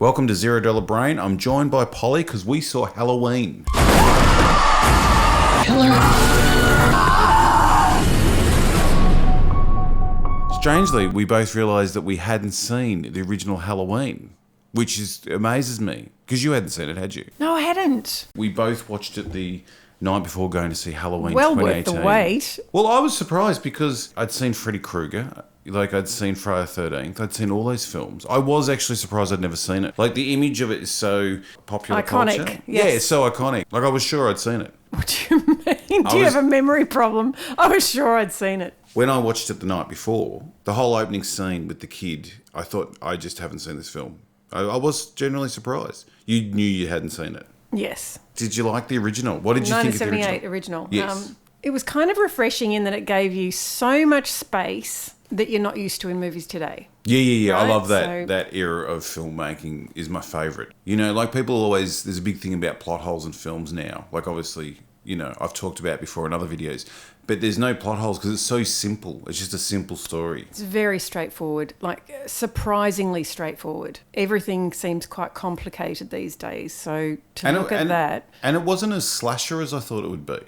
Welcome to $0 Brain. I'm joined by Polly because we saw Halloween. Strangely, we both realised that we hadn't seen the original Halloween, which amazes me because you hadn't seen it, had you? No, I hadn't. We both watched it the night before going to see Halloween Well 2018. worth the wait. Well, I was surprised because I'd seen Freddy Krueger. Like, I'd seen Friday the 13th. I'd seen all those films. I was actually surprised I'd never seen it. Like, the image of it is so popular Iconic, culture. yes. Yeah, it's so iconic. Like, I was sure I'd seen it. What do you mean? Do you have a memory problem? I was sure I'd seen it. When I watched it the night before, the whole opening scene with the kid, I thought, I just haven't seen this film. I was generally surprised. You knew you hadn't seen it. Yes. Did you like the original? What did you think of the original? 1978 original. Yes. It was kind of refreshing in that it gave you so much space that you're not used to in movies today. Yeah. Right? I love that. That era of filmmaking is my favourite. You know, like people always, there's a big thing about plot holes in films now. Like obviously, you know, I've talked about before in other videos, but there's no plot holes because it's so simple. It's just a simple story. It's very straightforward, like surprisingly straightforward. Everything seems quite complicated these days. So to look at that. And it wasn't as slasher as I thought it would be.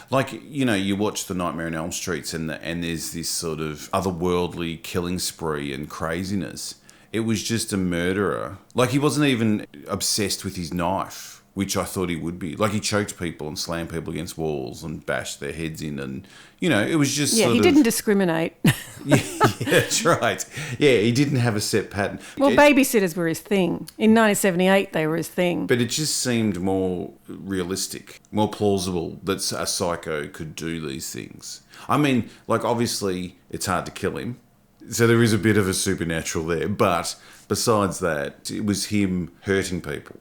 Like, you know, you watch The Nightmare on Elm Street and there's this sort of otherworldly killing spree and craziness. It was just a murderer. Like, he wasn't even obsessed with his knife, which I thought he would be. Like, he choked people and slammed people against walls and bashed their heads in and, you know, it was just he didn't discriminate. yeah, that's right. Yeah, he didn't have a set pattern. Well, babysitters were his thing. In 1978, they were his thing. But it just seemed more realistic, more plausible that a psycho could do these things. I mean, like, obviously, it's hard to kill him. So there is a bit of a supernatural there. But besides that, it was him hurting people.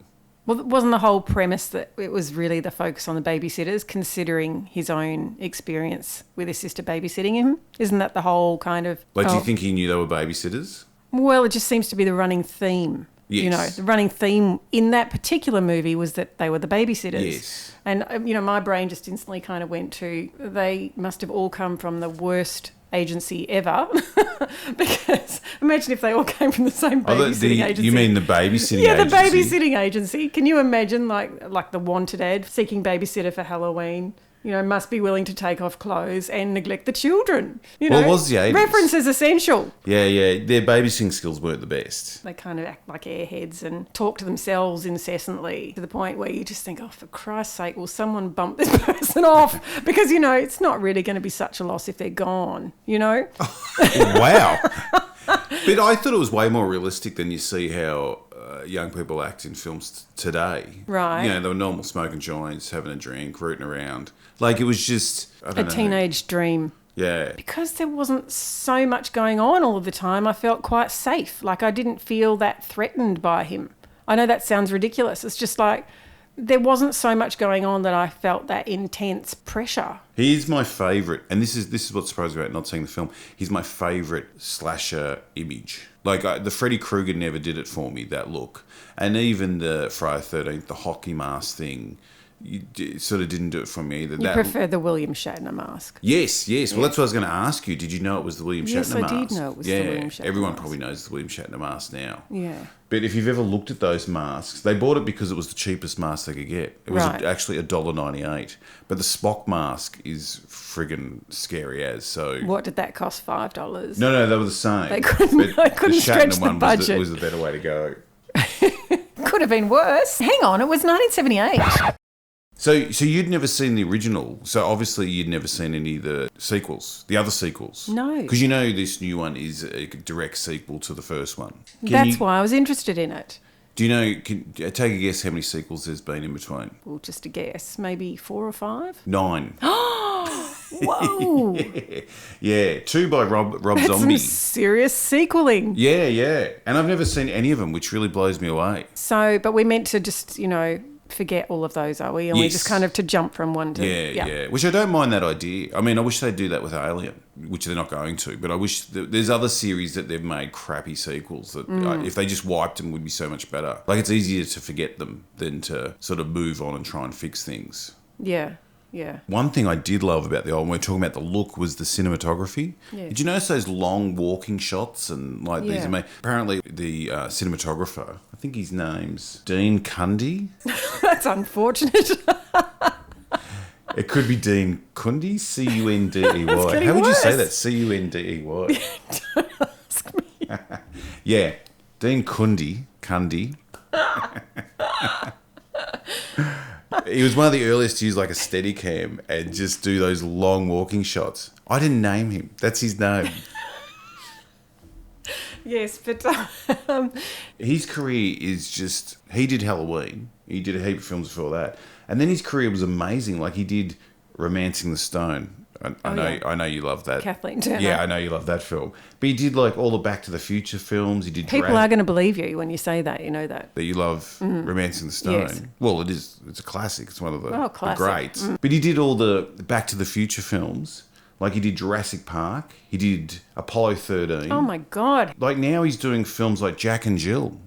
Well, wasn't the whole premise that it was really the focus on the babysitters, considering his own experience with his sister babysitting him? Isn't that the whole kind of... Like, do you think he knew they were babysitters? Well, it just seems to be the running theme. Yes. You know, the running theme in that particular movie was that they were the babysitters. Yes. And, you know, my brain just instantly kind of went to, they must have all come from the worst agency ever. Because imagine if they all came from the same babysitting agency. You mean the babysitting agency? Yeah, the babysitting agency. Can you imagine like the wanted ad, seeking babysitter for Halloween? You know, must be willing to take off clothes and neglect the children. You know, well, it was the 80s. Reference is essential. Yeah. Their babysitting skills weren't the best. They kind of act like airheads and talk to themselves incessantly to the point where you just think, oh, for Christ's sake, will someone bump this person off? Because, you know, it's not really going to be such a loss if they're gone, you know? Wow. But I thought it was way more realistic than you see how young people act in films today. Right. You know, they were normal smoking joints, having a drink, rooting around. Like, it was just, I don't know. Teenage dream. Yeah. Because there wasn't so much going on all of the time, I felt quite safe. Like, I didn't feel that threatened by him. I know that sounds ridiculous. It's just like there wasn't so much going on that I felt that intense pressure. He's my favourite, and this is what surprised me about not seeing the film. He's my favourite slasher image. Like, the Freddy Krueger never did it for me, that look. And even the Friday the 13th, the hockey mask thing, sort of didn't do it for me either. You prefer the William Shatner mask? Yes. Well, that's what I was going to ask you. Did you know it was the William Shatner mask? Yes, I did know it was the William Shatner everyone mask. probably knows the William Shatner mask now. Yeah. But if you've ever looked at those masks, they bought it because it was the cheapest mask they could get. It was actually $1.98. But the Spock mask is friggin' scary as. So what did that cost? $5? No, they were the same. They couldn't stretch the budget. Was the better way to go. Could have been worse. Hang on, it was 1978. So you'd never seen the original. So obviously you'd never seen any of the sequels, the other sequels. No. Because you know this new one is a direct sequel to the first one. That's why I was interested in it. Do you know, take a guess how many sequels there's been in between? Well, just a guess. Maybe 4 or 5? 9. Whoa. Yeah. 2 by Rob That's Zombie. some serious sequeling. Yeah. And I've never seen any of them, which really blows me away. So, but we're meant to just, you know, forget all of those, are we? And we just kind of to jump from one to... Yeah. Which I don't mind that idea. I mean, I wish they'd do that with Alien, which they're not going to. But I wish... There's other series that they've made crappy sequels that if they just wiped them would be so much better. Like, it's easier to forget them than to sort of move on and try and fix things. Yeah. Yeah. One thing I did love about the old, when we're talking about the look, was the cinematography. Yeah. Did you notice those long walking shots and like these? Yeah. Apparently, the cinematographer, I think his name's Dean Cundy. That's unfortunate. It could be Dean Cundy, Cundey. How would you say that? Cundey. Don't ask me. Yeah, Dean Cundy. He was one of the earliest to use like a Steadicam and just do those long walking shots. I didn't name him. That's his name. Yes, but His career is just... He did Halloween. He did a heap of films before that. And then his career was amazing. Like he did Romancing the Stone. I know you love that. Kathleen Turner. Yeah, I know you love that film. But he did like all the Back to the Future films. He did people are going to believe you when you say that. You know that. That you love Romancing the Stone. Yes. Well, it is. It's a classic. It's one of the Classic. greats. But he did all the Back to the Future films. Like he did Jurassic Park. He did Apollo 13. Oh my God. Like now he's doing films like Jack and Jill.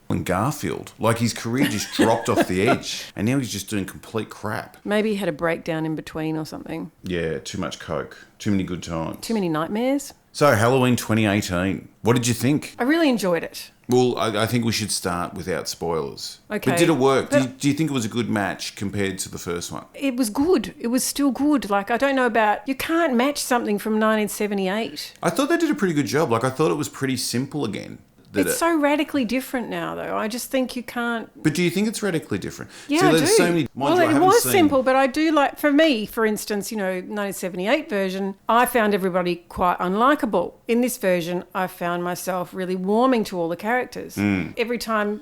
And Garfield. Like his career just dropped off the edge. And now he's just doing complete crap. Maybe he had a breakdown in between or something. Yeah, too much coke. Too many good times. Too many nightmares. So Halloween 2018. What did you think? I really enjoyed it. Well, I think we should start without spoilers. Okay. But did it work? But- Do you think it was a good match compared to the first one? It was good. It was still good. Like, I don't know about... You can't match something from 1978. I thought they did a pretty good job. Like, I thought it was pretty simple again. It's so radically different now, though. I just think you can't... But do you think it's radically different? Yeah, See, I do. there's so many... Well, it was simple, but I do like... For me, for instance, 1978 version, I found everybody quite unlikable. In this version, I found myself really warming to all the characters. Every time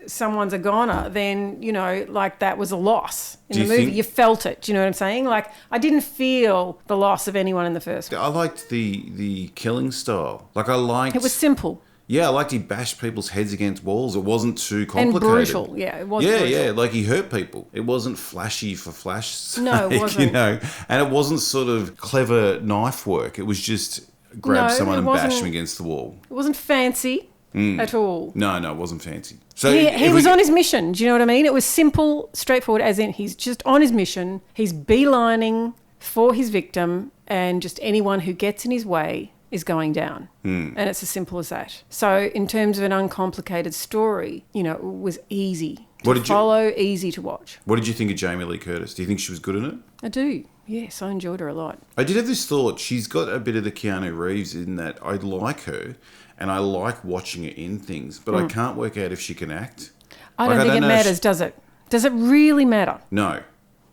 someone's a goner, then, like that was a loss in the movie. You felt it. Do you know what I'm saying? Like, I didn't feel the loss of anyone in the first one. I liked the killing style. Like, I liked... It was simple. Yeah, I liked he bashed people's heads against walls. It wasn't too complicated. And brutal. Yeah, it was brutal. Yeah, like he hurt people. It wasn't flashy for flash's sake, No, it wasn't. And it wasn't sort of clever knife work. It was just grab someone and bash them against the wall. It wasn't fancy at all. No, it wasn't fancy. So he was on his mission. Do you know what I mean? It was simple, straightforward, as in he's just on his mission. He's beelining for his victim, and just anyone who gets in his way is going down. And it's as simple as that. So in terms of an uncomplicated story, it was easy to follow, easy to watch. What did you think of Jamie Lee Curtis? Do you think she was good in it? I do. Yes, I enjoyed her a lot. I did have this thought. She's got a bit of the Keanu Reeves in that I like her and I like watching her in things, but I can't work out if she can act. I don't think it matters, does it? Does it really matter? No.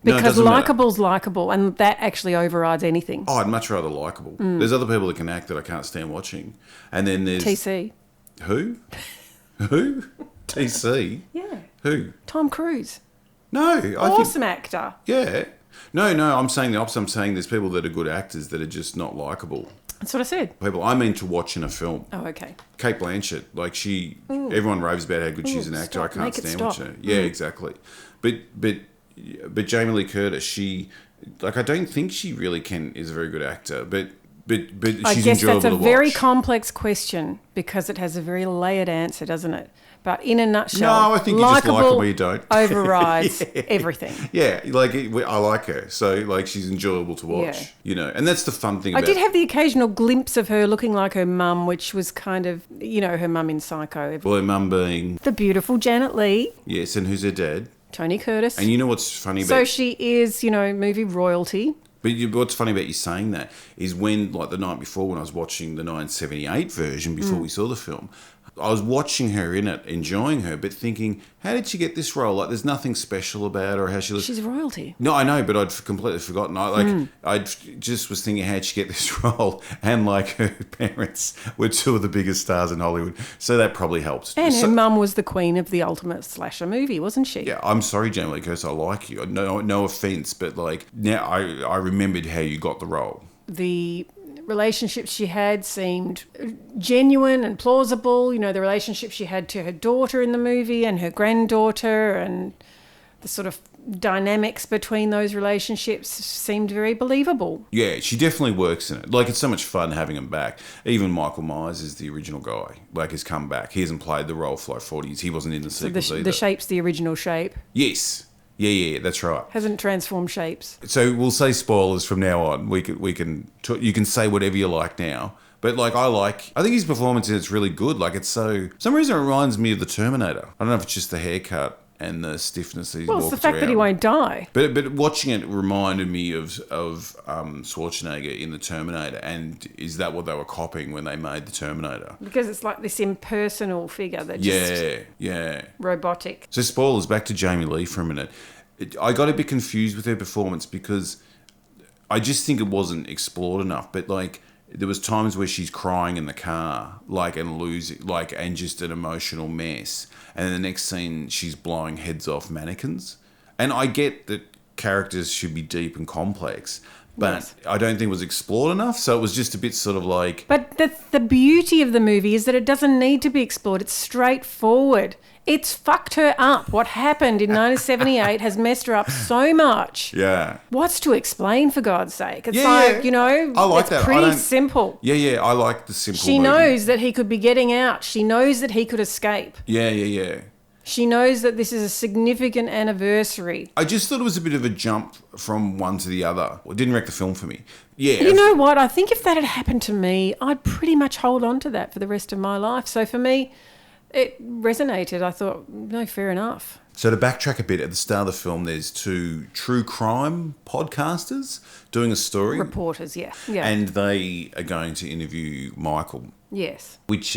Because likeable's likeable, and that actually overrides anything. Oh, I'd much rather likeable. There's other people that can act that I can't stand watching. And then there's... TC. Who? Who? TC? Yeah. Who? Tom Cruise. No. Awesome actor. Yeah. No, I'm saying the opposite. I'm saying there's people that are good actors that are just not likeable. That's what I said. People I mean to watch in a film. Oh, okay. Kate Blanchett, like everyone raves about how good she's an actor. I can't stand watching her. Yeah, exactly. But Jamie Lee Curtis, she, like, I don't think she really is a very good actor, but she's enjoyable to watch. I guess that's a very complex question because it has a very layered answer, doesn't it? But in a nutshell, no, I think you just like her, but you don't. Overrides everything. Yeah, I like her, so like she's enjoyable to watch, and that's the fun thing. I did have the occasional glimpse of her looking like her mum, which was kind of, her mum in Psycho. Well, her mum being the beautiful Janet Leigh. Yes, and who's her dad? Tony Curtis. And you know what's funny about... So she is, movie royalty. But what's funny about you saying that is when, like the night before when I was watching the 1978 version before we saw the film, I was watching her in it, enjoying her, but thinking, how did she get this role? Like, there's nothing special about her, how she looks. She's royalty. No, I know, but I'd completely forgotten. I just was thinking, how'd she get this role? And, like, her parents were two of the biggest stars in Hollywood. So that probably helped. And her mum was the queen of the ultimate slasher movie, wasn't she? Yeah, I'm sorry, Jamie Lee Curtis, I like you. No offence, but, like, now I remembered how you got the role. The relationships she had seemed genuine and plausible. The relationship she had to her daughter in the movie and her granddaughter, and the sort of dynamics between those relationships seemed very believable. Yeah, she definitely works in it. Like, it's so much fun having him back. Even Michael Myers is the original guy. Like, has come back. He hasn't played the role for like 40 years. He wasn't in the sequels either. The shape's the original shape. Yes. Yeah, that's right. Hasn't transformed shapes. So we'll say spoilers from now on. You can say whatever you like now. But I think his performance in it's really good. Like it's for some reason it reminds me of the Terminator. I don't know if it's just the haircut and the stiffness that he's Well, walking it's the fact that he around. won't die. But watching it reminded me of Schwarzenegger in the Terminator, and is that what they were copying when they made the Terminator? Because it's like this impersonal figure that just Yeah. robotic. So spoilers, back to Jamie Lee for a minute. I got a bit confused with her performance because I just think it wasn't explored enough. But there was times where she's crying in the car, and losing, and just an emotional mess. And then the next scene, she's blowing heads off mannequins. And I get that characters should be deep and complex, but Yes. I don't think it was explored enough. So it was just a bit sort of like... But the beauty of the movie is that it doesn't need to be explored. It's straightforward. It's fucked her up. What happened in 1978 has messed her up so much. Yeah. What's to explain, for God's sake? It's Yeah. I like it's that. pretty simple. Yeah, I like the simple She movie. knows that he could be getting out. She knows that he could escape. Yeah. She knows that this is a significant anniversary. I just thought it was a bit of a jump from one to the other. It didn't wreck the film for me. Yeah. You know what? I think if that had happened to me, I'd pretty much hold on to that for the rest of my life. So for me, it resonated. I thought, no, fair enough. So to backtrack a bit, at the start of the film, there's two true crime podcasters doing a story. Reporters, yeah. And they are going to interview Michael, Yes. which...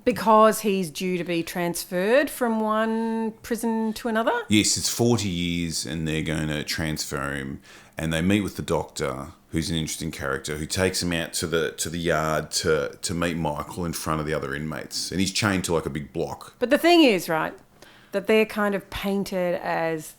Because he's due to be transferred from one prison to another? Yes, it's 40 years and they're going to transfer him, and they meet with the doctor, who's an interesting character, who takes him out to the yard to meet Michael in front of the other inmates, and he's chained to a big block. But the thing is, right, that they're kind of painted as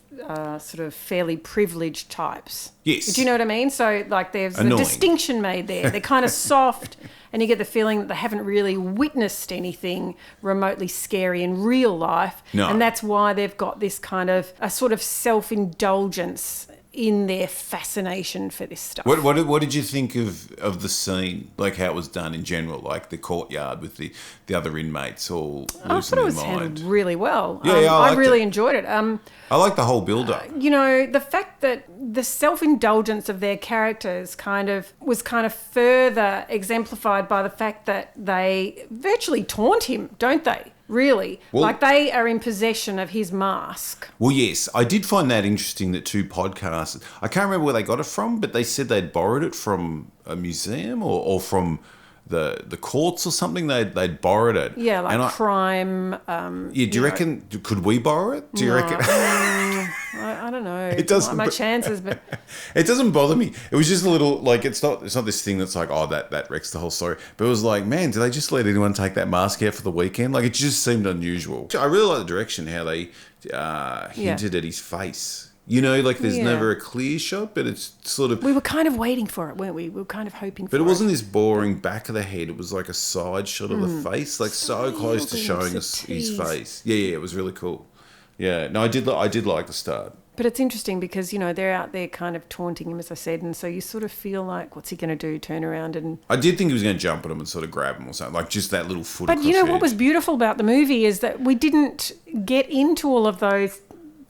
sort of fairly privileged types. Yes. Do you know what I mean? So, there's Annoying. a distinction made there. They're kind of soft, and you get the feeling that they haven't really witnessed anything remotely scary in real life. No. And that's why they've got this kind of a sort of self-indulgence in their fascination for this stuff. What did you think of the scene, how it was done in general, the courtyard with the other inmates all I losing thought it their was mind? handled really well. Yeah, I I liked really it. enjoyed it. I like the whole build-up. The fact that the self-indulgence of their characters was further exemplified by the fact that they virtually taunt him, don't they? Really. Well- They are in possession of his mask. Well, yes, I did find that interesting that two podcasts, I can't remember where they got it from, but they said they'd borrowed it from a museum or from the courts or something. They'd borrowed it. Yeah, crime. Do you reckon, could we borrow it? Do you reckon? I don't know. It doesn't- My chances, but It doesn't bother me. It was just a little, it's not this thing that's that wrecks the whole story. But it was man, do they just let anyone take that mask out for the weekend? It just seemed unusual. I really like the direction, how they hinted at his face. There's Yeah. never a clear shot, but it's sort of... we were kind of waiting for it, weren't we? We were kind of hoping for it. But it wasn't this boring back of the head. It was a side shot of the face, so close to showing us his face. Yeah, it was really cool. Yeah, no, I did like the start. But it's interesting because, they're out there kind of taunting him, as I said, and so you sort of feel like, what's he going to do? Turn around and... I did think he was going to jump at him and sort of grab him or something, just that little foot But across the what edge. was beautiful about the movie is that we didn't get into all of those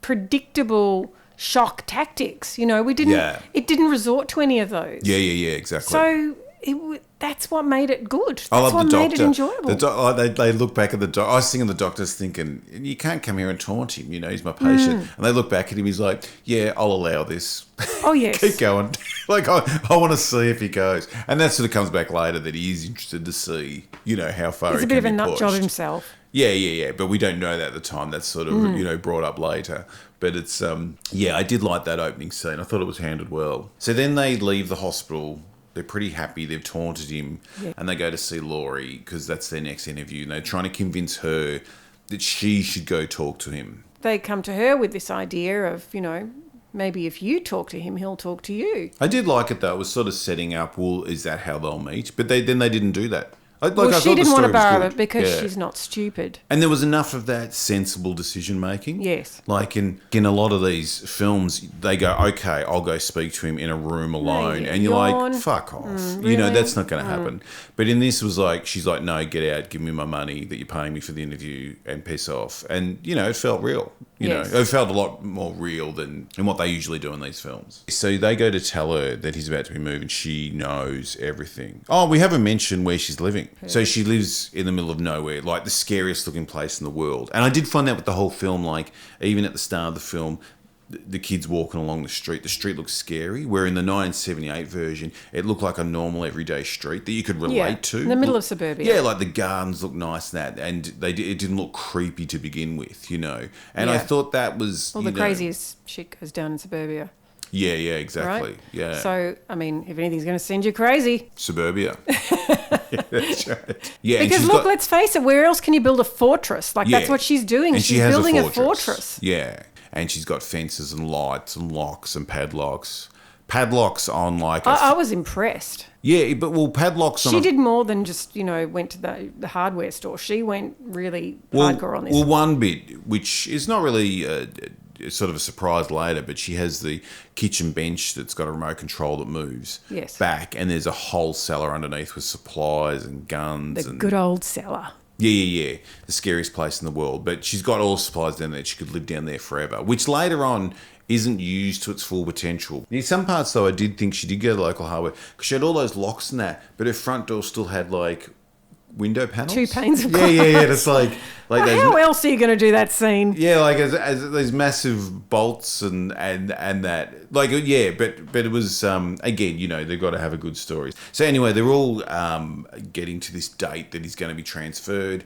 predictable shock tactics. We didn't... Yeah. It didn't resort to any of those. Yeah, exactly. So that's what made it good. That's I love what the made doctor. it enjoyable. They look back at the doctor. I was thinking the doctor's thinking, you can't come here and taunt him. He's my patient. And they look back at him. He's like, yeah, I'll allow this. Oh, yes. Keep going. I want to see if he goes. And that sort of comes back later that he is interested to see, how far He's he a bit of a can be nut pushed. job himself. Yeah. But we don't know that at the time. That's sort of, brought up later. But it's, I did like that opening scene. I thought it was handled well. So then they leave the hospital. They're pretty happy. They've taunted him. Yeah. And they go to see Laurie because that's their next interview. And they're trying to convince her that she should go talk to him. They come to her with this idea of, maybe if you talk to him, he'll talk to you. I did like it, though. It was sort of setting up, well, is that how they'll meet? But then they didn't do that. She didn't want to borrow it because she's not stupid. And there was enough of that sensible decision making. Yes. Like in a lot of these films, they go, okay, I'll go speak to him in a room alone. And you're like, fuck off. Really? You know, that's not going to happen. But in this was like, she's like, no, get out, give me my money that you're paying me for the interview and piss off. And, you know, it felt real. You know, it felt a lot more real than what they usually do in these films. So they go to tell her that he's about to be moved and she knows everything. Oh, we haven't mentioned where she's living. So she lives in the middle of nowhere, like the scariest looking place in the world. And I did find out with the whole film, like even at the start of the film, the kids walking along the street looks scary, where in the 1978 version, it looked like a normal everyday street that you could relate to. In the middle of suburbia. Yeah, like the gardens looked nice and it didn't look creepy to begin with, you know. And I thought that was... Well, the craziest shit goes down in suburbia. Yeah, exactly. Right? Yeah. So, I mean, if anything's going to send you crazy... Suburbia. Yeah, that's right. Yeah, because look, let's face it, where else can you build a fortress? Like, that's what she's doing. And she's building a fortress. Yeah. And she's got fences and lights and locks and padlocks. Padlocks on like... I was impressed. Yeah, but padlocks on... She did more than just, you know, went to the hardware store. She went really hardcore on this. Well, one bit, which is not really... sort of a surprise later, but she has the kitchen bench that's got a remote control that moves back, and there's a whole cellar underneath with supplies and guns. The good old cellar. Yeah. The scariest place in the world. But she's got all the supplies down there. She could live down there forever, which later on isn't used to its full potential. In some parts, though, I did think she did go to local hardware because she had all those locks and that, but her front door still had, like, window panels. 2 panes of glass. Yeah. It's like how else are you going to do that scene? Yeah, like as these massive bolts and that. Like, yeah, but it was, again, you know, they've got to have a good story. So anyway, they're all getting to this date that he's going to be transferred.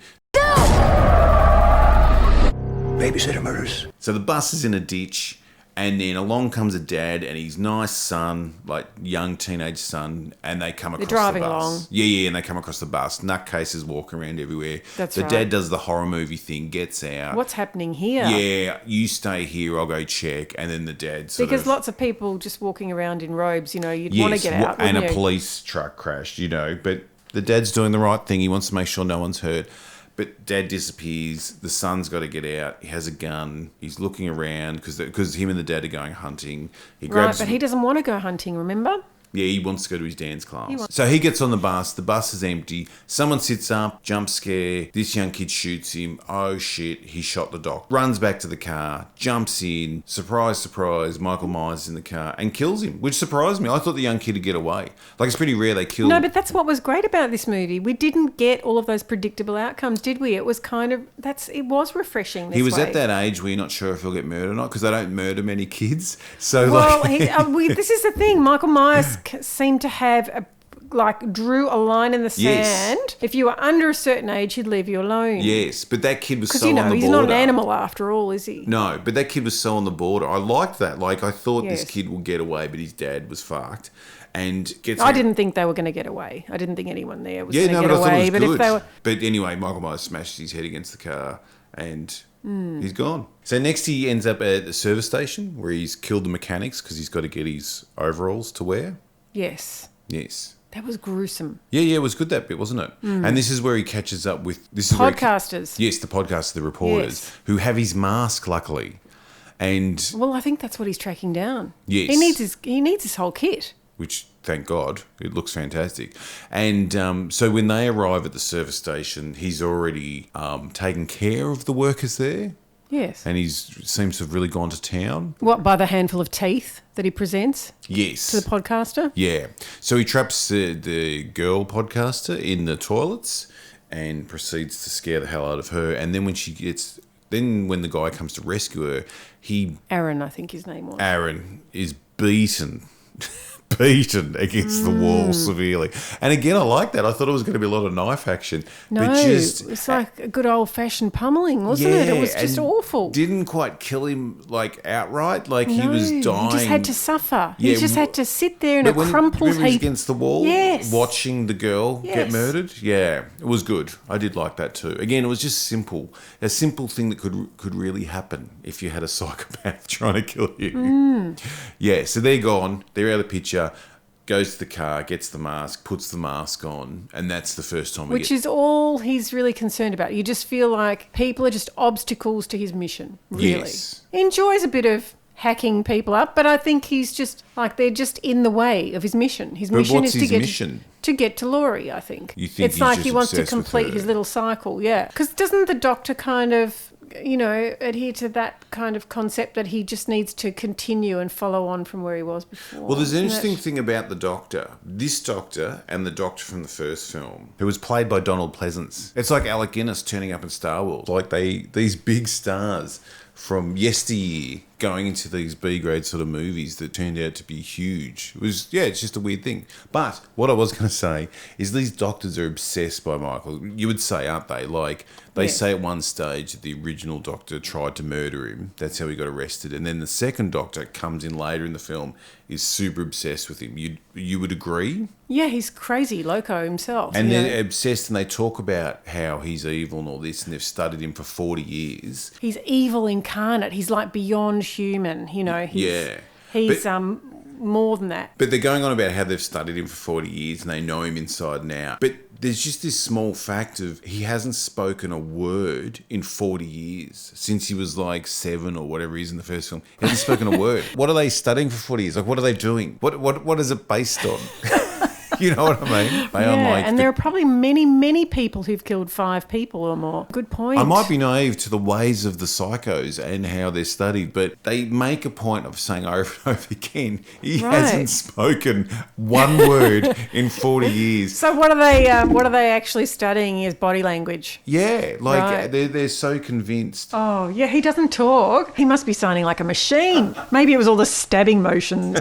Babysitter murders. So the bus is in a ditch. And then along comes a dad and his nice son, like young teenage son, and they come across the bus. They're driving along. Yeah, and they come across the bus. Nutcases walking around everywhere. That's right. The dad does the horror movie thing, gets out. What's happening here? Yeah, you stay here, I'll go check. And then the dad Because lots of people just walking around in robes, you know, you'd want to get out, and a police truck crashed, you know. But the dad's doing the right thing. He wants to make sure no one's hurt. But dad disappears. The son's got to get out. He has a gun. He's looking around because him and the dad are going hunting. But he doesn't want to go hunting, remember? Yeah, he wants to go to his dance class. So he gets on the bus. The bus is empty. Someone sits up, jump scare. This young kid shoots him. Oh, shit, he shot the doc. Runs back to the car, jumps in. Surprise, surprise, Michael Myers is in the car and kills him, which surprised me. I thought the young kid would get away. Like, it's pretty rare they kill... No, but that's what was great about this movie. We didn't get all of those predictable outcomes, did we? It was kind of... It was refreshing this He was way. at that age where you're not sure if he'll get murdered or not because they don't murder many kids. So, this is the thing. Michael Myers seemed to have drew a line in the sand. Yes. If you were under a certain age, he'd leave you alone. Yes, but that kid was so on the border. He's not an animal after all, is he? No, but that kid was so on the border. I liked that. Like, I thought this kid would get away, but his dad was fucked. And I didn't think they were going to get away. I didn't think anyone there was going to get away. But if they were... But anyway, Michael Myers smashed his head against the car and... He's gone. So next he ends up at the service station where he's killed the mechanics because he's got to get his overalls to wear. Yes. That was gruesome. Yeah, it was good, that bit, wasn't it? And this is where he catches up with... Podcasters. Yes, the podcasters, the reporters, who have his mask, luckily. And... Well, I think that's what he's tracking down. Yes. He needs his whole kit. Which, thank God, it looks fantastic. And so when they arrive at the service station, he's already taken care of the workers there. Yes. And he seems to have really gone to town. What, by the handful of teeth that he presents? Yes. To the podcaster? Yeah. So he traps the girl podcaster in the toilets and proceeds to scare the hell out of her. And then when the guy comes to rescue her, Aaron, I think his name was. Aaron is beaten against the wall severely. And again, I like that. I thought it was going to be a lot of knife action. No, but it's like a good old-fashioned pummeling, wasn't it? It was just awful. Didn't quite kill him, like, outright. Like, he was dying. He just had to suffer. He just had to sit there in a crumpled heap. Against the wall, watching the girl get murdered. Yeah, it was good. I did like that too. Again, it was just simple. A simple thing that could really happen if you had a psychopath trying to kill you. Yeah, so they're gone. They're out of the picture. goes to the car, gets the mask, puts the mask on, and that's the first time Which is all he's really concerned about. You just feel like people are just obstacles to his mission, really. Yes. He enjoys a bit of hacking people up, but I think he's just like they're just in the way of his mission. His mission what's is his to get mission? to get to Laurie, I think. You think it's he's like just he wants to obsessed with complete her? his little cycle, yeah. Because doesn't the Doctor kind of, adhere to that kind of concept that he just needs to continue and follow on from where he was before? Well, there's an Isn't interesting it? thing about the Doctor. This Doctor and the Doctor from the first film, who was played by Donald Pleasance. It's like Alec Guinness turning up in Star Wars. Like these big stars from yesteryear going into these B-grade sort of movies that turned out to be huge. It's just a weird thing. But what I was going to say is these doctors are obsessed by Michael. You would say, aren't they? Like, they say at one stage that the original Doctor tried to murder him. That's how he got arrested. And then the second Doctor comes in later in the film, is super obsessed with him. You would agree? Yeah, he's crazy, loco himself. And they're obsessed, and they talk about how he's evil and all this, and they've studied him for 40 years. He's evil incarnate. He's like beyond human, He's more than that. But they're going on about how they've studied him for 40 years and they know him inside and out. But there's just this small fact of he hasn't spoken a word in 40 years since he was like 7 or whatever he is in the first film. He hasn't spoken a word. What are they studying for 40 years? Like, what are they doing? What is it based on? You know what I mean? There are probably many, many people who've killed 5 people or more. Good point. I might be naive to the ways of the psychos and how they're studied, but they make a point of saying over and over again, he hasn't spoken one word in 40 years. So what are they actually studying? His body language? Yeah, they're so convinced. Oh, yeah, he doesn't talk. He must be signing like a machine. Maybe it was all the stabbing motions.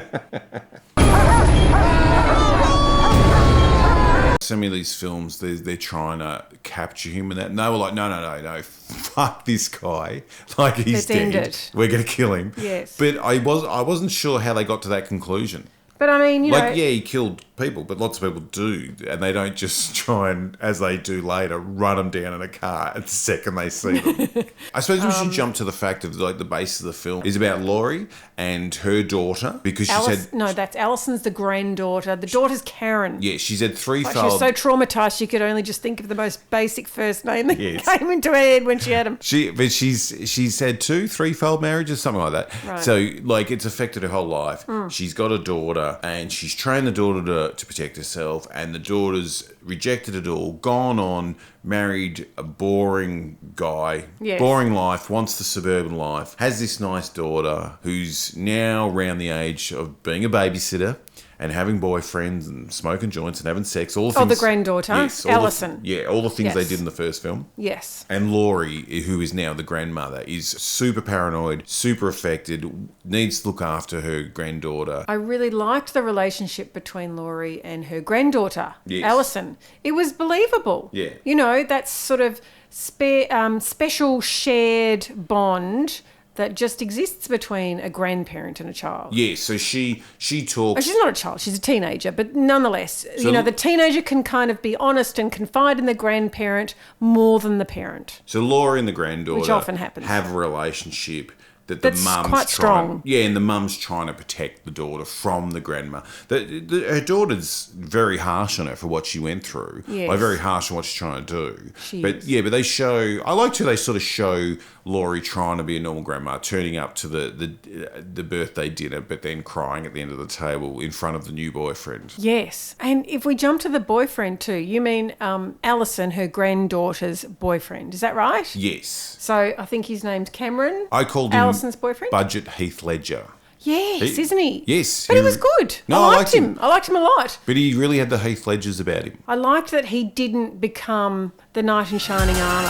So many of these films, they're trying to capture him and that. And they were like, no, fuck this guy. Like, he's Let's end dead. it. We're going to kill him. Yes. But I wasn't sure how they got to that conclusion. But I mean, he killed people, but lots of people do, and they don't just try and, as they do later, run them down in a car at the second they see them. I suppose we should jump to the fact of like the base of the film is about Laurie and her daughter because she said that's Alison's the granddaughter. The daughter's Karen. Yeah, she's had three She failed. was so traumatised she could only just think of the most basic first name that came into her head when she had him. She's had 3 failed marriages, something like that. Right. So like it's affected her whole life. She's got a daughter and she's trained the daughter to protect herself, and the daughter's rejected it all, gone on, married a boring guy, boring life, wants the suburban life, has this nice daughter who's now around the age of being a babysitter and having boyfriends and smoking joints and having sex, all the things. Oh, the granddaughter, yes, Alison. All the things they did in the first film. Yes. And Laurie, who is now the grandmother, is super paranoid, super affected, needs to look after her granddaughter. I really liked the relationship between Laurie and her granddaughter, Alison. It was believable. Yeah. That sort of special shared bond that just exists between a grandparent and a child. Yeah, so she talks... Oh, she's not a child, she's a teenager, but nonetheless, the teenager can kind of be honest and confide in the grandparent more than the parent. So Laurie and the granddaughter which often happens. Have a relationship that's the mum's quite strong. And the mum's trying to protect the daughter from the grandma. Her daughter's very harsh on her for what she went through. Yes. Like very harsh on what she's trying to do. But they show... I liked how they sort of show Laurie trying to be a normal grandma, turning up to the birthday dinner, but then crying at the end of the table in front of the new boyfriend. Yes. And if we jump to the boyfriend too, you mean Alison, her granddaughter's boyfriend. Is that right? Yes. So I think his name's Cameron. I called him Alison's boyfriend. Budget Heath Ledger. Yes, isn't he? Yes. But he was good. No, I liked him. I liked him a lot. But he really had the Heath Ledgers about him. I liked that he didn't become the knight in shining armour.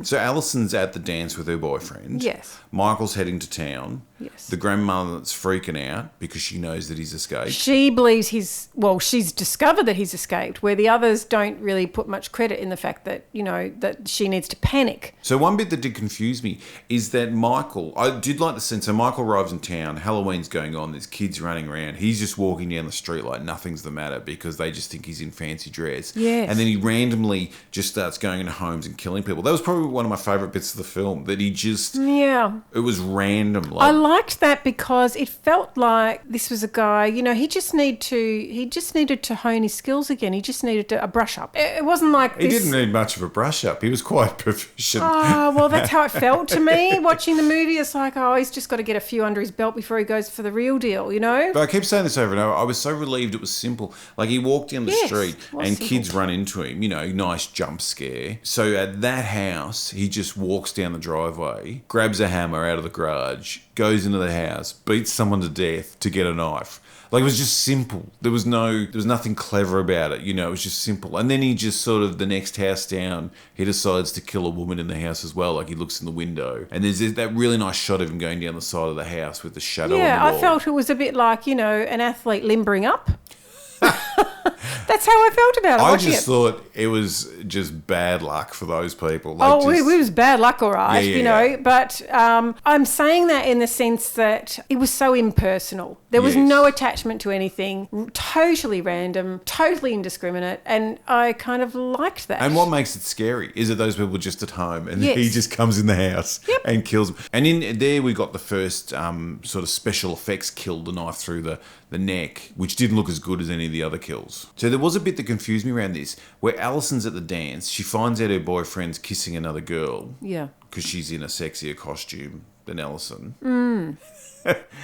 So Alison's at the dance with her boyfriend. Yes. Michael's heading to town. Yes. The grandmother's freaking out because she knows that he's escaped. She believes she's discovered that he's escaped, where the others don't really put much credit in the fact that, that she needs to panic. So one bit that did confuse me is that I did like the sense, so Michael arrives in town, Halloween's going on, there's kids running around, he's just walking down the street like nothing's the matter because they just think he's in fancy dress. Yes. And then he randomly just starts going into homes and killing people. That was probably one of my favourite bits of the film, that he just... Yeah. It was random. I liked that because it felt like this was a guy, you know, he just needed to hone his skills again. He just needed a brush up. It wasn't like He this... didn't need much of a brush up. He was quite proficient. Oh, well, that's how it felt to me watching the movie. It's like, oh, he's just got to get a few under his belt before he goes for the real deal, you know? But I keep saying this over and over. I was so relieved it was simple. Like, he walked down the street and simple. kids run into him, you know, nice jump scare. So at that house, he just walks down the driveway, grabs a hammer out of the garage, goes into the house, beats someone to death to get a knife. Like, it was just simple. There was nothing clever about it, you know, it was just simple. And then he just sort of, the next house down, he decides to kill a woman in the house as well. Like, he looks in the window. And there's that really nice shot of him going down the side of the house with the shadow on the wall. Yeah, I felt it was a bit like, you know, an athlete limbering up. That's how I felt about it. I just thought it was just bad luck for those people. Like, it was bad luck, all right, you know. But I'm saying that in the sense that it was so impersonal. There was no attachment to anything, totally random, totally indiscriminate, and I kind of liked that. And what makes it scary is that those people are just at home and he just comes in the house and kills them. And in there we got the first sort of special effects kill, the knife through the neck, which didn't look as good as any of the other kills. So there was a bit that confused me around this, where Alison's at the dance, she finds out her boyfriend's kissing another girl. Yeah. Because she's in a sexier costume than Alison.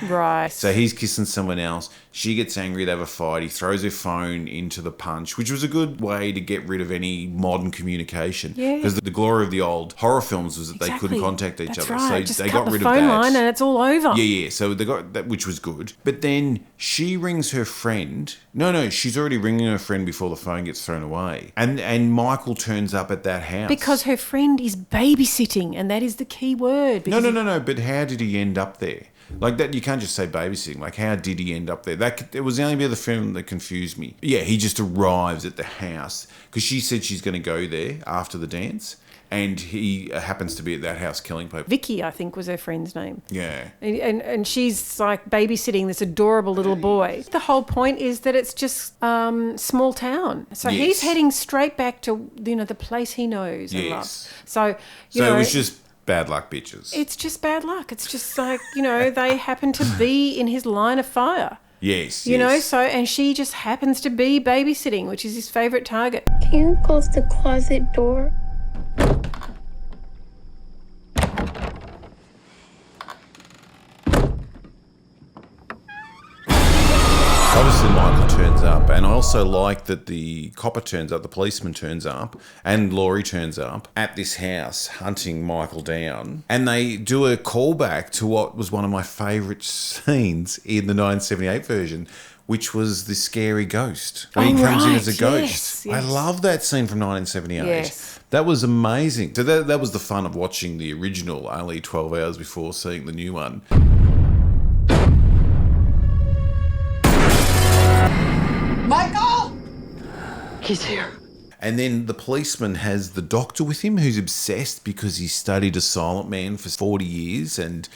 Right. So he's kissing someone else. She gets angry. They have a fight. He throws her phone into the punch, which was a good way to get rid of any modern communication. Yeah. Because the glory of the old horror films was that they couldn't contact each other. Right. So just they cut got rid the of phone that. line and it's all over. Yeah. So they got that, which was good. But then she rings her friend. No, she's already ringing her friend before the phone gets thrown away. And Michael turns up at that house. Because her friend is babysitting, and that is the key word. No. But how did he end up there? Like that, you can't just say babysitting. Like, how did he end up there? It was the only bit of the film that confused me. Yeah, he just arrives at the house because she said she's going to go there after the dance, and he happens to be at that house killing people. Vicky, I think, was her friend's name. Yeah. And she's like babysitting this adorable little boy. The whole point is that it's just small town. So he's heading straight back to, you know, the place he knows and loves. So it was just bad luck, bitches. It's just bad luck. It's just like, you know, they happen to be in his line of fire. Yes. You know, so, and she just happens to be babysitting, which is his favourite target. Can you close the closet door? Obviously, Michael turns up, and I also like that the copper turns up, the policeman turns up, and Laurie turns up at this house hunting Michael down. And they do a callback to what was one of my favourite scenes in the 1978 version, which was the scary ghost. When he comes in as a ghost. Yes. I love that scene from 1978. Yes. That was amazing. So that was the fun of watching the original only 12 hours before seeing the new one. Michael! He's here. And then the policeman has the doctor with him who's obsessed because he studied a silent man for 40 years and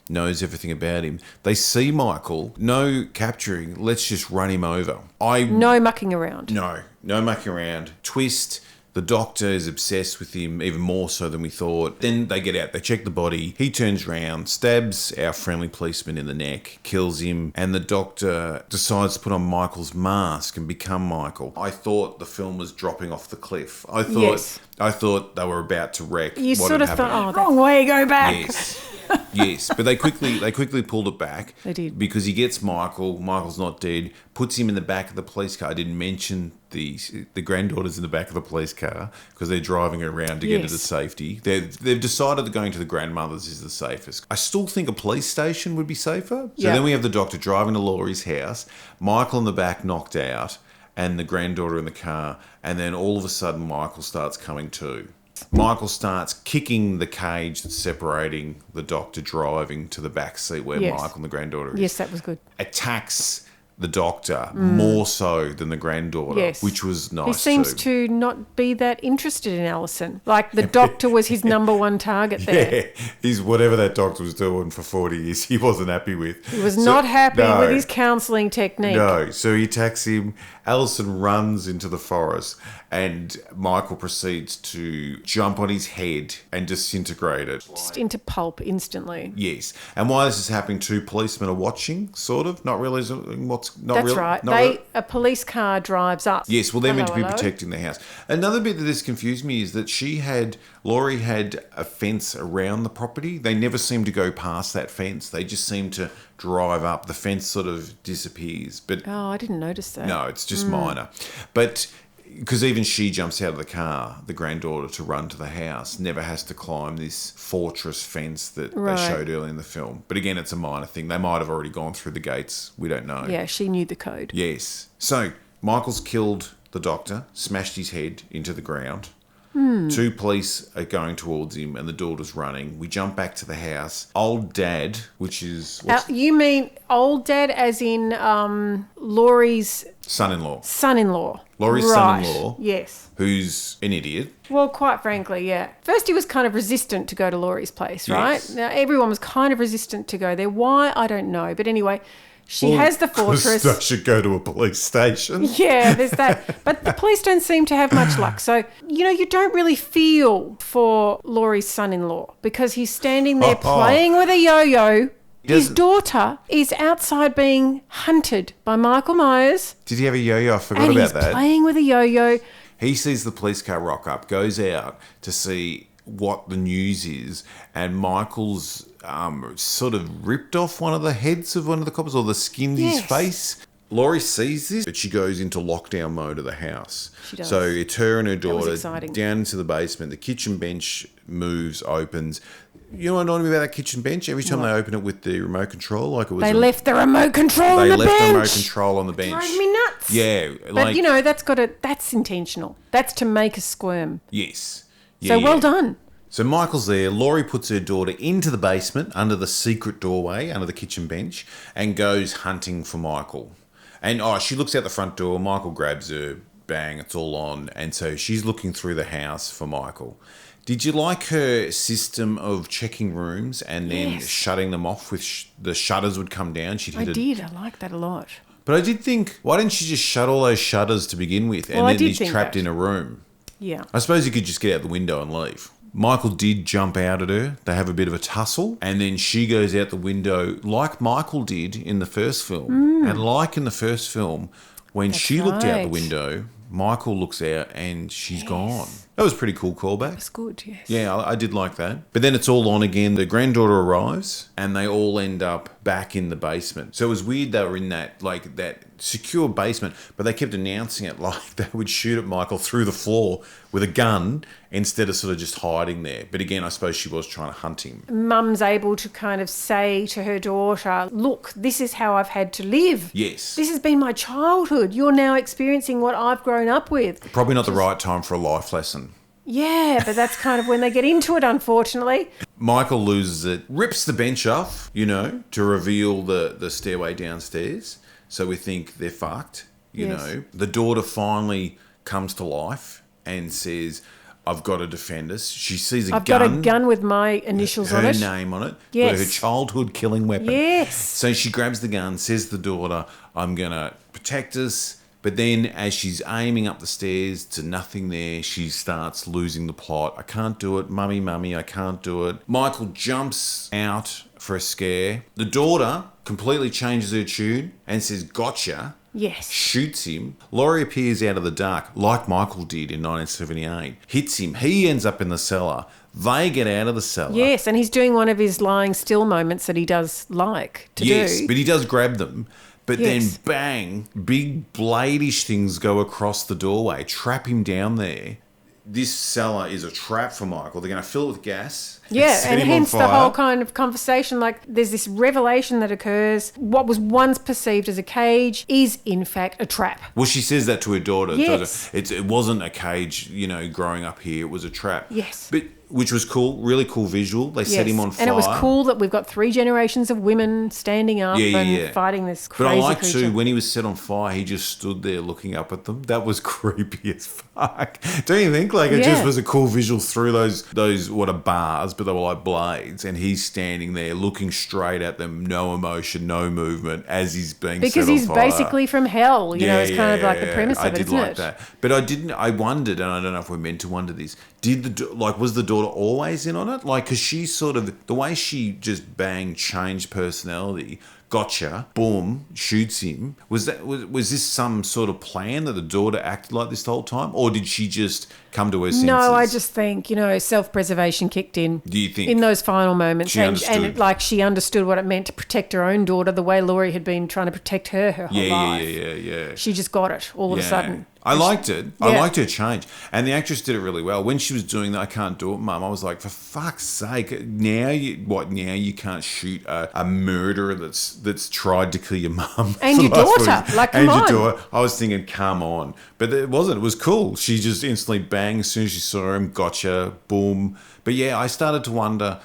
knows everything about him. They see Michael, no capturing, let's just run him over. No mucking around. No mucking around. Twist. The doctor is obsessed with him even more so than we thought. Then they get out, they check the body. He turns round, stabs our friendly policeman in the neck, kills him, and the doctor decides to put on Michael's mask and become Michael. I thought the film was dropping off the cliff. I thought they were about to wreck. You sort of thought, wrong way, go back. Yes, but they quickly pulled it back. They did. Because he gets Michael. Michael's not dead. Puts him in the back of the police car. I didn't mention the granddaughter's in the back of the police car because they're driving her around to get her to safety. They've decided that going to the grandmother's is the safest. I still think a police station would be safer. So then we have the doctor driving to Laurie's house. Michael in the back knocked out, and the granddaughter in the car. And then all of a sudden, Michael starts coming to. Michael starts kicking the cage that's separating the doctor driving to the back seat where Michael and the granddaughter is. Yes, that was good. Attacks the doctor more so than the granddaughter, Yes. which was nice. He seems too. to not be that interested in Alison. Like the doctor was his number one target there. Yeah, he's whatever that doctor was doing for 40 years, he wasn't happy with. He was not happy with his counselling technique. No, so he attacks him. Alison runs into the forest and Michael proceeds to jump on his head and disintegrate it. Just into pulp instantly. Yes. And while this is happening, 2 policemen are watching, sort of, not realising what's... That's right. A police car drives up. Yes, well, they're meant to be Hello. protecting the house. Another bit that this confused me is that Laurie had a fence around the property. They never seem to go past that fence. They just seem to drive up. The fence sort of disappears. But Oh, I didn't notice that. no, it's just minor. But because even she jumps out of the car, the granddaughter, to run to the house, never has to climb this fortress fence that Right. they showed earlier in the film. But again, it's a minor thing. They might have already gone through the gates. We don't know. Yeah, she knew the code. Yes. So Michael's killed the doctor, smashed his head into the ground. 2 police are going towards him and the daughter's running. We jump back to the house. Old dad, which is You mean old dad as in Laurie's son-in-law. son-in-law? Laurie's Right. son-in-law. Yes. Who's an idiot. Well, quite frankly, yeah. First, he was kind of resistant to go to Laurie's place, right? Yes. Now, everyone was kind of resistant to go there. Why? I don't know. But anyway, she has the 'Cause fortress. they should go to a police station. Yeah, there's that. But the police don't seem to have much luck. So, you don't really feel for Laurie's son-in-law because he's standing there playing with a yo-yo. His doesn't- daughter is outside being hunted by Michael Myers. Did he have a yo-yo? I forgot And about he's that. playing with a yo-yo. He sees the police car rock up, goes out to see what the news is, and Michael's sort of ripped off one of the heads of one of the cops, or the skinned his Yes. face. Laurie sees this, but she goes into lockdown mode of the house. She does. So it's her and her was daughter exciting. down into the basement. The kitchen bench moves, opens. You know what annoyed me about that kitchen bench? Every time they open it with the remote control, like it was... They left the remote control on They the left bench. the remote control on the bench. Drove me nuts. Yeah, But that's intentional. That's to make us squirm. yes. So well done. So Michael's there. Laurie puts her daughter into the basement under the secret doorway, under the kitchen bench, and goes hunting for Michael. And she looks out the front door. Michael grabs her. Bang, it's all on. And so she's looking through the house for Michael. Did you like her system of checking rooms and then Yes. shutting them off with the shutters would come down? She'd hit I did. I like that a lot. But I did think, why didn't she just shut all those shutters to begin with? And Well, I then did he's think trapped that. in a room. Yeah. I suppose you could just get out the window and leave. Michael did jump out at her. They have a bit of a tussle. And then she goes out the window like Michael did in the first film. And like in the first film, when she looked out the right. window, Michael looks out and she's gone. That was a pretty cool callback. It's good, yes. Yeah, I did like that. But then it's all on again. The granddaughter arrives and they all end up back in the basement. So it was weird they were in that secure basement, but they kept announcing it like they would shoot at Michael through the floor with a gun instead of sort of just hiding there. But again, I suppose she was trying to hunt him. Mum's able to kind of say to her daughter, look, this is how I've had to live. Yes. This has been my childhood. You're now experiencing what I've grown up with. Probably not the right time for a life lesson. Yeah, but that's kind of when they get into it, unfortunately. Michael loses it, rips the bench off, to reveal the stairway downstairs. So we think they're fucked, you Yes. know. The daughter finally comes to life and says, I've got to defend us. She sees a I've gun. got a gun with my initials on it. Her name on it. Yes. Her childhood killing weapon. Yes. So she grabs the gun, says to the daughter, I'm going to protect us. But then as she's aiming up the stairs to nothing there, she starts losing the plot. I can't do it. Mummy, I can't do it. Michael jumps out for a scare. The daughter completely changes her tune and says, gotcha. Yes. Shoots him. Laurie appears out of the dark, like Michael did in 1978. Hits him. He ends up in the cellar. They get out of the cellar. Yes, and he's doing one of his lying still moments that he does like to do. Yes, but he does grab them. But Yes. then, bang, big bladish things go across the doorway, trap him down there. This cellar is a trap for Michael. They're going to fill it with gas. Yeah, set and him on hence the fire. whole kind of conversation, like there's this revelation that occurs. What was once perceived as a cage is in fact a trap. Well, she says that to her daughter. Yes. It wasn't a cage, growing up here. It was a trap. Yes. But which was cool, really cool visual. They set him on fire. And it was cool that we've got 3 generations of women standing up and fighting this crazy But I like creature. too, when he was set on fire, he just stood there looking up at them. That was creepy as fuck. Don't you think? Like, it just was a cool visual through those what are bars, but they were like blades, and he's standing there looking straight at them, no emotion, no movement, as he's being because set on he's fire. basically from hell, you know, it's kind of like the premise of it, isn't it? I did like that. But I wondered, and I don't know if we're meant to wonder this, was the daughter always in on it? Like, because she sort of, the way she just changed personality, gotcha, boom, shoots him. Was this some sort of plan that the daughter acted like this the whole time? Or did she just come to her senses? No, I just think, self-preservation kicked in. Do you think? In those final moments. She understood. And she understood what it meant to protect her own daughter the way Laurie had been trying to protect her whole life. Yeah. She just got it all of a sudden. I liked it. I liked her change. And the actress did it really well. When she was doing that, I can't do it, Mum, I was like, for fuck's sake, now you can't shoot a murderer that's tried to kill your mum. And your daughter. Like, come on. And your daughter. I was thinking, come on. But it wasn't. It was cool. She just instantly bang as soon as she saw him, gotcha, boom. But yeah, I started to wonder,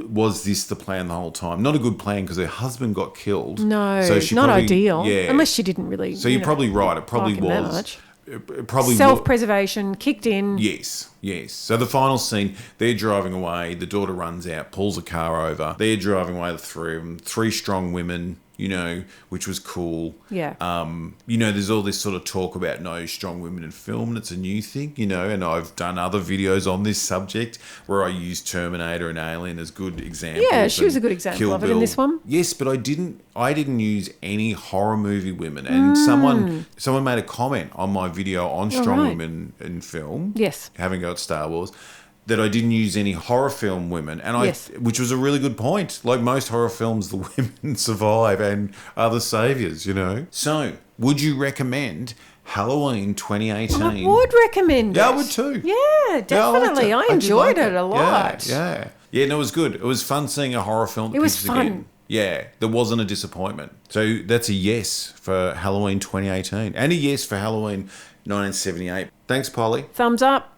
was this the plan the whole time? Not a good plan because her husband got killed. No, so she not probably, ideal. Yeah. Unless she didn't really. So you're probably right. It probably like him that was. much. It probably Self-preservation kicked in. Yes. So the final scene, they're driving away. The daughter runs out, pulls a car over. They're driving away, the 3 of them. 3 strong women, which was cool. Yeah. There's all this sort of talk about no strong women in film, and it's a new thing, and I've done other videos on this subject where I use Terminator and Alien as good examples. Yeah, she was a good example Kill of it in this one. Yes, but I didn't use any horror movie women. And someone made a comment on my video on strong women in film. Yes. Having go at Star Wars. That I didn't use any horror film women, which was a really good point. Like most horror films, the women survive and are the saviors, So, would you recommend Halloween 2018? I would recommend it. Yeah, I would too. Yeah, definitely. Yeah, I enjoyed it a lot. Yeah, no, it was good. It was fun seeing a horror film. That it was pitches fun. Again. Yeah, there wasn't a disappointment. So that's a yes for Halloween 2018 and a yes for Halloween 1978. Thanks, Polly. Thumbs up.